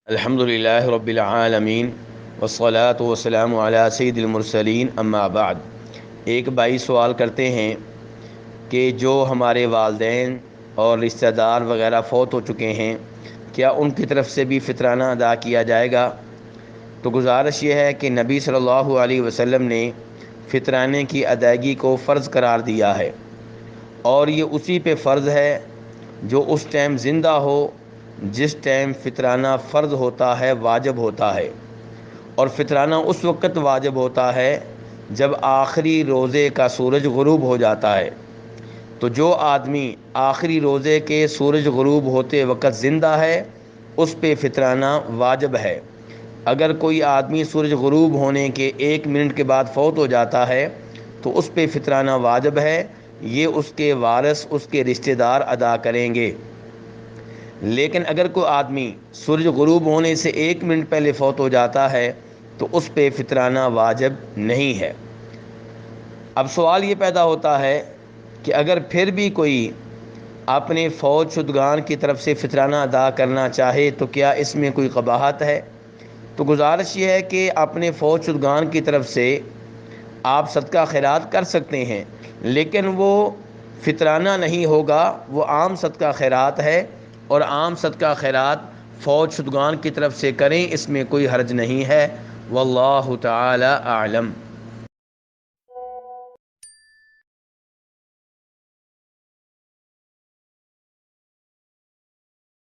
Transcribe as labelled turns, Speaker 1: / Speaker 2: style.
Speaker 1: الحمدللہ رب العالمین والصلاة والسلام علی سید المرسلین اما بعد۔ ایک بھائی سوال کرتے ہیں کہ جو ہمارے والدین اور رشتہ دار وغیرہ فوت ہو چکے ہیں، کیا ان کی طرف سے بھی فطرانہ ادا کیا جائے گا؟ تو گزارش یہ ہے کہ نبی صلی اللہ علیہ وسلم نے فطرانے کی ادائیگی کو فرض قرار دیا ہے، اور یہ اسی پہ فرض ہے جو اس ٹائم زندہ ہو جس ٹائم فطرانہ فرض ہوتا ہے، واجب ہوتا ہے۔ اور فطرانہ اس وقت واجب ہوتا ہے جب آخری روزے کا سورج غروب ہو جاتا ہے۔ تو جو آدمی آخری روزے کے سورج غروب ہوتے وقت زندہ ہے، اس پہ فطرانہ واجب ہے۔ اگر کوئی آدمی سورج غروب ہونے کے 1 منٹ کے بعد فوت ہو جاتا ہے تو اس پہ فطرانہ واجب ہے، یہ اس کے وارث، اس کے رشتہ دار ادا کریں گے۔ لیکن اگر کوئی آدمی سورج غروب ہونے سے 1 منٹ پہلے فوت ہو جاتا ہے تو اس پہ فطرانہ واجب نہیں ہے۔ اب سوال یہ پیدا ہوتا ہے کہ اگر پھر بھی کوئی اپنے فوت شدگان کی طرف سے فطرانہ ادا کرنا چاہے تو کیا اس میں کوئی قباحت ہے؟ تو گزارش یہ ہے کہ اپنے فوت شدگان کی طرف سے آپ صدقہ خیرات کر سکتے ہیں، لیکن وہ فطرانہ نہیں ہوگا، وہ عام صدقہ خیرات ہے، اور عام صدقہ خیرات فوت شدگان کی طرف سے کریں، اس میں کوئی حرج نہیں ہے۔ واللہ تعالی اعلم۔